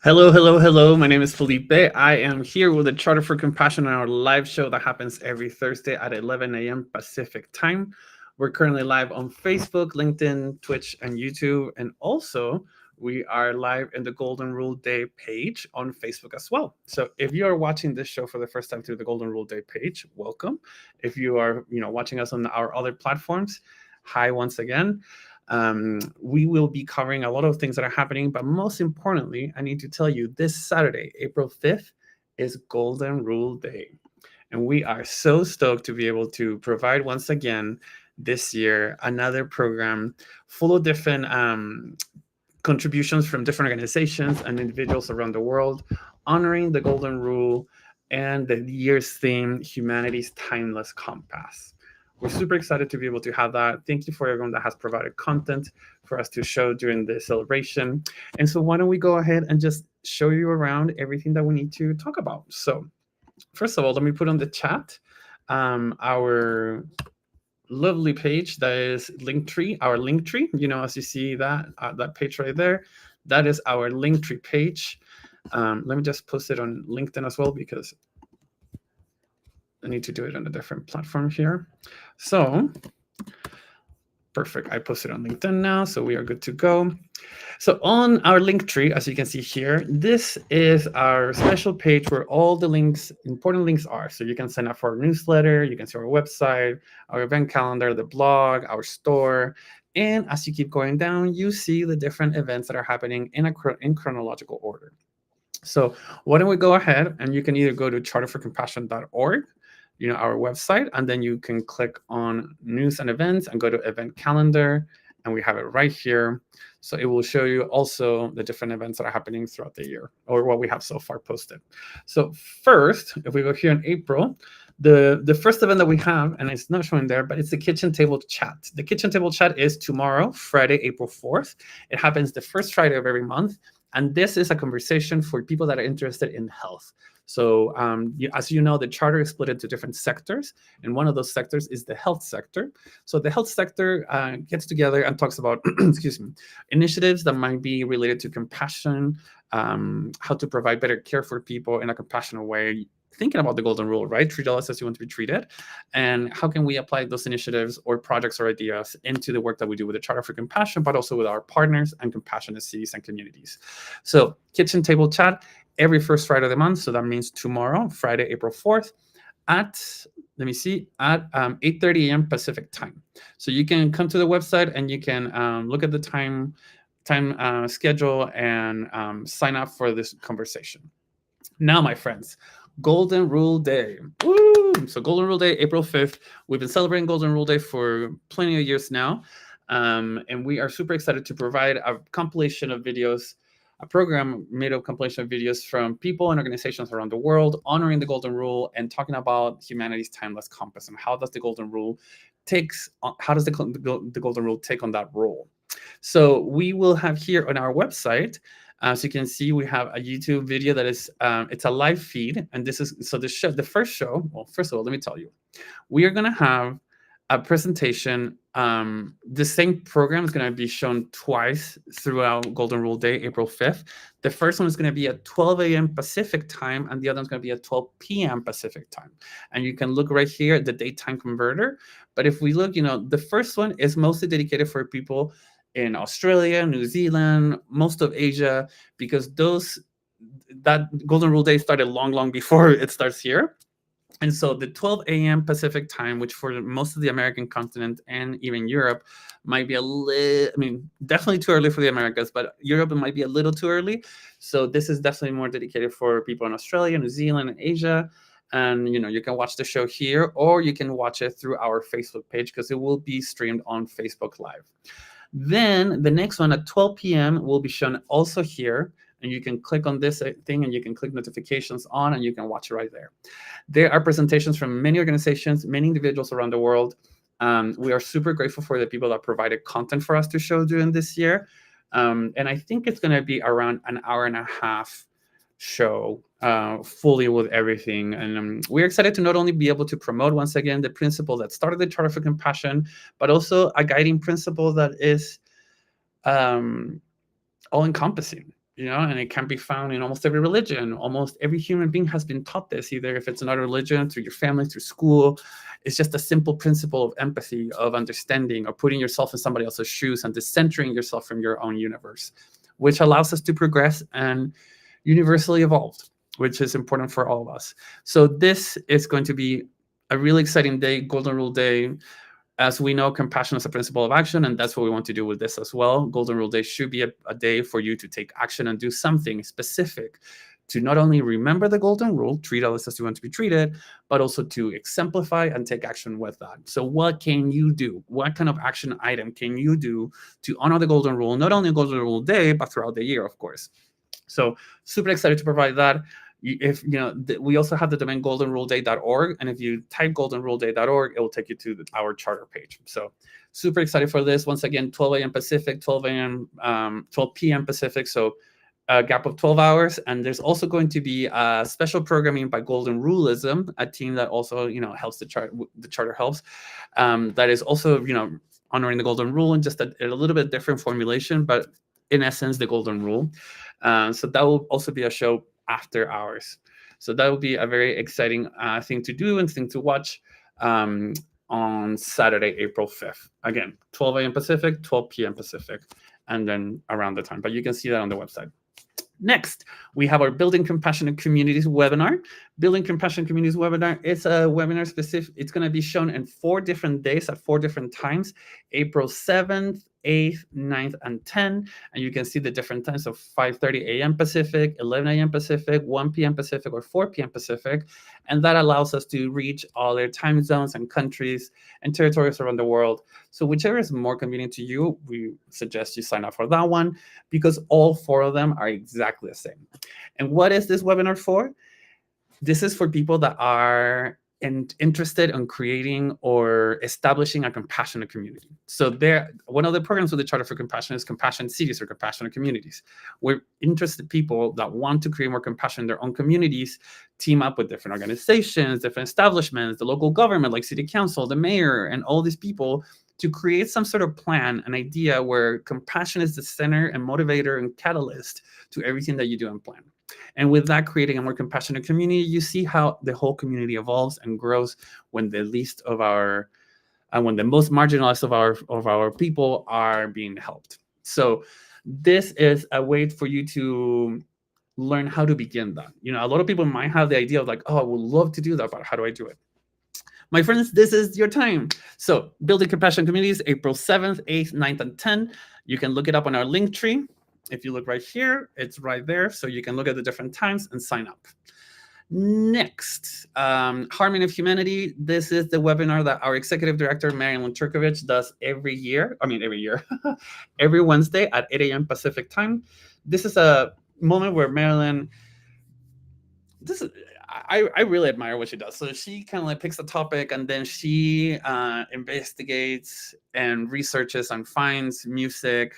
Hello, hello, hello. My name is Felipe. I am here with the Charter for Compassion on our live show that happens every Thursday at 11 a.m. Pacific time. We're currently live on Facebook, LinkedIn, Twitch, and YouTube. And also, we are live in the Golden Rule Day page on Facebook as well. So if you are watching this show for the first time through the Golden Rule Day page, welcome. If you are, watching us on our other platforms, hi once again. We will be covering a lot of things that are happening, but most importantly, I need to tell you this Saturday, April 5th, is Golden Rule Day. And we are so stoked to be able to provide once again this year another program full of different contributions from different organizations and individuals around the world, honoring the Golden Rule and the year's theme, Humanity's Timeless Compass. We're super excited to be able to have that. Thank you for everyone that has provided content for us to show during the celebration. And so why don't we go ahead and just show you around everything that we need to talk about. So first of all, let me put on the chat our lovely page that is Linktree, our Linktree. As you see that page right there, that is our Linktree page. Let me just post it on LinkedIn as well because I need to do it on a different platform here. So perfect. I posted on LinkedIn now, so we are good to go. So on our link tree, as you can see here, this is our special page where all the links, important links are. So you can sign up for our newsletter, you can see our website, our event calendar, the blog, our store. And as you keep going down, you see the different events that are happening in chronological order. So why don't we go ahead and you can either go to charterforcompassion.org, our website, and then you can click on news and events and go to event calendar, and we have it right here. So it will show you also the different events that are happening throughout the year, or what we have so far posted. So first, if we go here in April, the first event that we have, and it's not showing there, but it's the kitchen table chat. The kitchen table chat is tomorrow, Friday, April 4th. It happens the first Friday of every month. And this is a conversation for people that are interested in health. So as you know, the charter is split into different sectors, and one of those sectors is the health sector. So the health sector gets together and talks about, excuse me, initiatives that might be related to compassion, how to provide better care for people in a compassionate way, thinking about the golden rule, right? Treat others as you want to be treated. And how can we apply those initiatives or projects or ideas into the work that we do with the Charter for Compassion, but also with our partners and compassionate cities and communities. So kitchen table chat every first Friday of the month. So that means tomorrow, Friday, April 4th at, let me see, at 8:30 a.m. Pacific time. So you can come to the website and you can look at the time schedule and sign up for this conversation. Now, my friends, Golden Rule Day. Woo! So Golden Rule Day, April 5th. We've been celebrating Golden Rule Day for plenty of years now. And we are super excited to provide a compilation of videos, a program made of compilation of videos from people and organizations around the world, honoring the Golden Rule and talking about humanity's timeless compass and how does the Golden Rule the Golden Rule take on that role. So we will have here on our website, so you can see we have a YouTube video that is, it's a live feed. And this is, so the first show, well, first of all, let me tell you, we are going to have a presentation. The same program is going to be shown twice throughout Golden Rule Day, April 5th. The first one is going to be at 12 a.m. Pacific time, and the other one's going to be at 12 p.m. Pacific time. And you can look right here at the daytime converter. But if we look, the first one is mostly dedicated for people in Australia, New Zealand, most of Asia, because that Golden Rule Day started long before it starts here. And so the 12 a.m. Pacific time, which for most of the American continent and even Europe might be definitely too early for the Americas, but Europe, it might be a little too early. So this is definitely more dedicated for people in Australia, New Zealand, and Asia. And, you can watch the show here, or you can watch it through our Facebook page because it will be streamed on Facebook Live. Then the next one at 12 p.m. will be shown also here. And you can click on this thing and you can click notifications on and you can watch it right there. There are presentations from many organizations, many individuals around the world. We are super grateful for the people that provided content for us to show during this year. And I think it's going to be around an hour and a half show, fully with everything. And we're excited to not only be able to promote, once again, the principle that started the Charter for Compassion, but also a guiding principle that is all-encompassing. and it can be found in almost every religion. Almost every human being has been taught this, either if it's another religion, through your family, through school. It's just a simple principle of empathy, of understanding, of putting yourself in somebody else's shoes and decentering yourself from your own universe, which allows us to progress and universally evolve, which is important for all of us. So this is going to be a really exciting day, Golden Rule Day. As we know, compassion is a principle of action, and that's what we want to do with this as well. Golden Rule Day should be a day for you to take action and do something specific to not only remember the golden rule, treat others as you want to be treated, but also to exemplify and take action with that. So what can you do? What kind of action item can you do to honor the golden rule, not only on Golden Rule Day, but throughout the year, of course? So super excited to provide that. If we also have the domain goldenruleday.org, and if you type goldenruleday.org, it will take you to our charter page. So super excited for this. Once again, 12 a.m. Pacific, 12 p.m. Pacific. So a gap of 12 hours. And there's also going to be special programming by Golden Ruleism, a team that also helps the charter helps. That is also honoring the golden rule in just a little bit different formulation, but in essence the golden rule. So that will also be a show after hours. So that will be a very exciting thing to do and thing to watch on Saturday, April 5th. Again, 12 a.m. Pacific, 12 p.m. Pacific, and then around the time. But you can see that on the website. Next, we have our Building Compassionate Communities webinar. Building Compassionate Communities webinar is a webinar specific. It's going to be shown in 4 different days at 4 different times, April 7th, 8th, 9th, and 10th. And you can see the different times of 5:30 a.m. Pacific, 11 a.m. Pacific, 1 p.m. Pacific, or 4 p.m. Pacific. And that allows us to reach all their time zones and countries and territories around the world. So whichever is more convenient to you, we suggest you sign up for that one, because all 4 of them are exactly the same. And what is this webinar for? This is for people that are interested in creating or establishing a compassionate community. So one of the programs with the Charter for Compassion is Compassion Cities, or compassionate communities, where interested people that want to create more compassion in their own communities team up with different organizations, different establishments, the local government like city council, the mayor, and all these people to create some sort of plan, an idea where compassion is the center and motivator and catalyst to everything that you do and plan. And with that, creating a more compassionate community, you see how the whole community evolves and grows when the least of when the most marginalized of our people are being helped. So this is a way for you to learn how to begin that. A lot of people might have the idea of like, oh, I would love to do that, but how do I do it? My friends, this is your time. So Building Compassion Communities, April 7th, 8th, 9th, and 10th. You can look it up on our link tree. If you look right here, it's right there. So you can look at the different times and sign up. Next, Harmony of Humanity. This is the webinar that our executive director, Marilyn Turkovich, does every Wednesday at 8 a.m. Pacific time. This is a moment where Marilyn, I really admire what she does. So she kind of like picks a topic and then she investigates and researches and finds music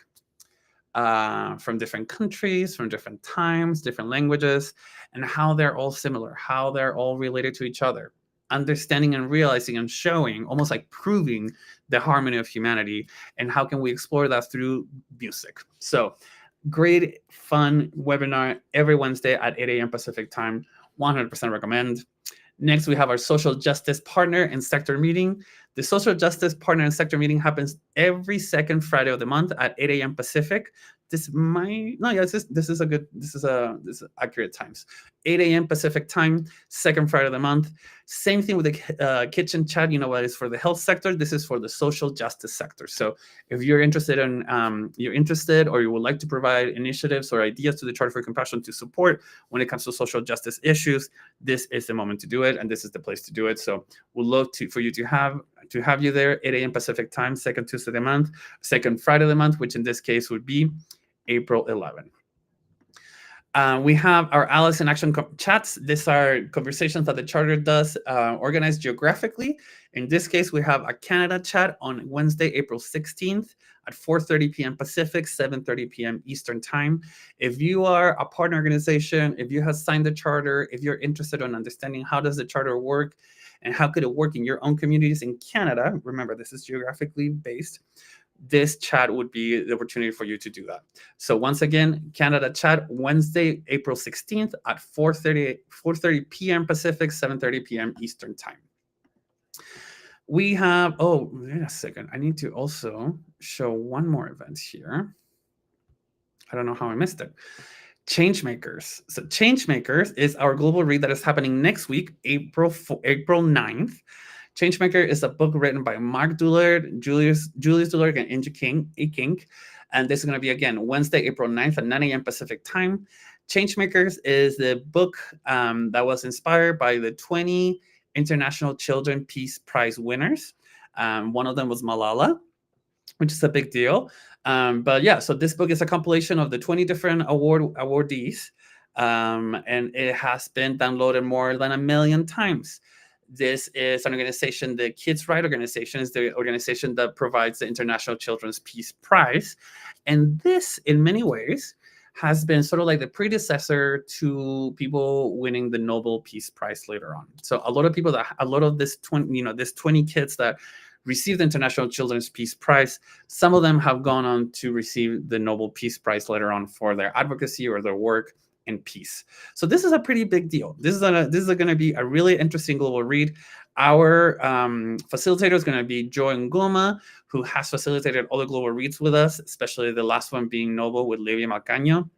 from different countries, from different times, different languages, and how they're all similar, how they're all related to each other. Understanding and realizing and showing, almost like proving the harmony of humanity, and how can we explore that through music. So great, fun webinar every Wednesday at 8 a.m. Pacific time. 100% recommend. Next, we have our social justice partner and sector meeting. The social justice partner and sector meeting happens every second Friday of the month at 8 a.m. Pacific. This is accurate times. 8 a.m. Pacific time, second Friday of the month. Same thing with the kitchen chat. What is for the health sector. This is for the social justice sector. So if you're interested or you would like to provide initiatives or ideas to the Charter for Compassion to support when it comes to social justice issues, this is the moment to do it, and this is the place to do it. So we'd love for you to have you there, 8 a.m. Pacific time, second Tuesday of the month, second Friday of the month, which in this case would be April 11. We have our Allies in Action chats. These are conversations that the Charter does organized geographically. In this case, we have a Canada chat on Wednesday, April 16th at 4:30 p.m. Pacific, 7:30 p.m. Eastern Time. If you are a partner organization, if you have signed the Charter, if you're interested in understanding how does the Charter work and how could it work in your own communities in Canada, remember this is geographically based, this chat would be the opportunity for you to do that. So once again, Canada chat, Wednesday, April 16th at 4:30 p.m. Pacific, 7:30 p.m. Eastern time. We have, oh, wait a second. I need to also show one more event here. I don't know how I missed it. Changemakers. So Changemakers is our global read that is happening next week, April 9th. Changemaker is a book written by Mark Doolard, Julius Doolard, and Inge King. And this is going to be, again, Wednesday, April 9th at 9 a.m. Pacific time. Changemakers is the book that was inspired by the 20 International Children Peace Prize winners. One of them was Malala, which is a big deal. But yeah, so this book is a compilation of the 20 different awardees, and it has been downloaded more than 1 million times. This is an organization, the Kids' Right Organization is the organization that provides the International Children's Peace Prize. And this, in many ways, has been sort of like the predecessor to people winning the Nobel Peace Prize later on. So a lot of this 20 kids that received the International Children's Peace Prize, some of them have gone on to receive the Nobel Peace Prize later on for their advocacy or their work in peace. So this is a pretty big deal. This is going to be a really interesting global read. Our facilitator is going to be Joy Ngoma, who has facilitated all the global reads with us, especially the last one being Noble with Livia Malcaño.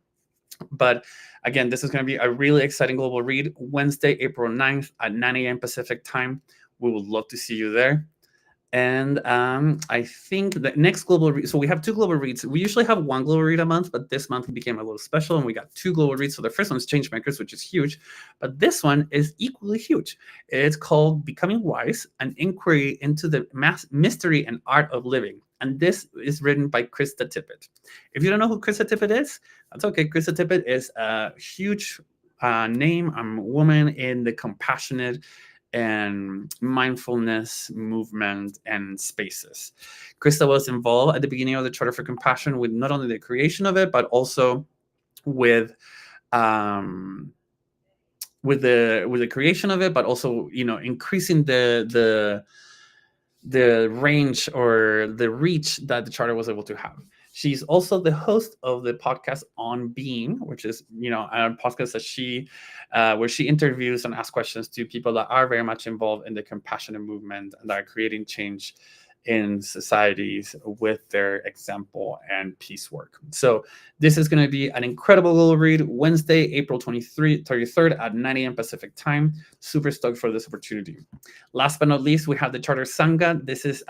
But again, this is going to be a really exciting global read, Wednesday, April 9th at 9 a.m. Pacific time. We would love to see you there. And I think the next global read, so we have 2 global reads. We usually have 1 global read a month, but this month became a little special and we got 2 global reads. So the first one is Changemakers, which is huge, but this one is equally huge. It's called Becoming Wise, an inquiry into the mystery and art of living. And this is written by Krista Tippett. If you don't know who Krista Tippett is, that's okay. Krista Tippett is a huge name, woman in the compassionate and mindfulness movement and spaces. Krista was involved at the beginning of the Charter for Compassion with not only the creation of it, but also with the creation of it, but also increasing the range or the reach that the Charter was able to have. She's also the host of the podcast On Being, which is, a podcast that she, where she interviews and asks questions to people that are very much involved in the compassionate movement and that are creating change in societies with their example and peace work. So this is going to be an incredible global read, Wednesday, April 23rd at 9 a.m. Pacific time. Super stoked for this opportunity. Last but not least, we have the Charter Sangha. This is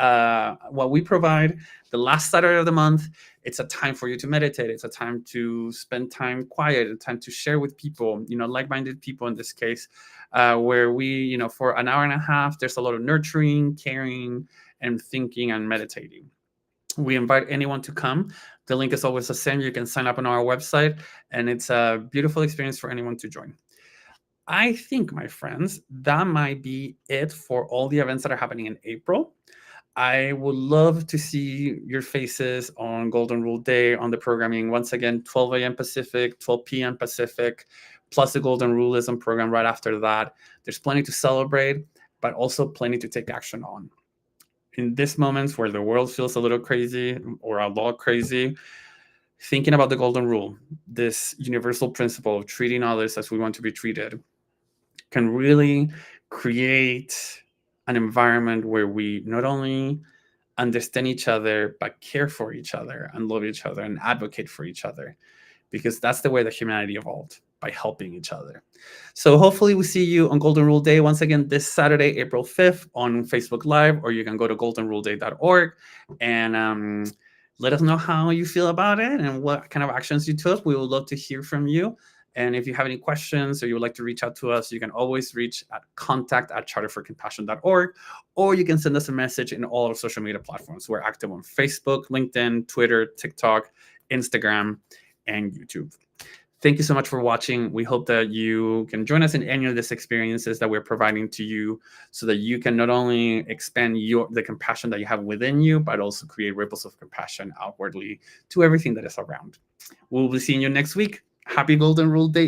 what we provide the last Saturday of the month. It's a time for you to meditate. It's a time to spend time quiet, a time to share with people, like-minded people in this case, where we, for an hour and a half, there's a lot of nurturing, caring, and thinking and meditating. We invite anyone to come. The link is always the same. You can sign up on our website, and it's a beautiful experience for anyone to join. I think, my friends, that might be it for all the events that are happening in April. I would love to see your faces on Golden Rule Day on the programming. Once again, 12 a.m. Pacific, 12 p.m. Pacific, plus the Golden Ruleism program right after that. There's plenty to celebrate, but also plenty to take action on. In these moments where the world feels a little crazy or a lot crazy, thinking about the Golden Rule, this universal principle of treating others as we want to be treated, can really create an environment where we not only understand each other, but care for each other and love each other and advocate for each other, because that's the way that humanity evolved, by helping each other. So hopefully we see you on Golden Rule Day once again this Saturday, April 5th on Facebook Live, or you can go to goldenruleday.org and let us know how you feel about it and what kind of actions you took. We would love to hear from you. And if you have any questions or you would like to reach out to us, you can always reach at contact@charterforcompassion.org, or you can send us a message in all our social media platforms. We're active on Facebook, LinkedIn, Twitter, TikTok, Instagram, and YouTube. Thank you so much for watching. We hope that you can join us in any of these experiences that we're providing to you so that you can not only expand the compassion that you have within you, but also create ripples of compassion outwardly to everything that is around. We'll be seeing you next week. Happy Golden Rule Day.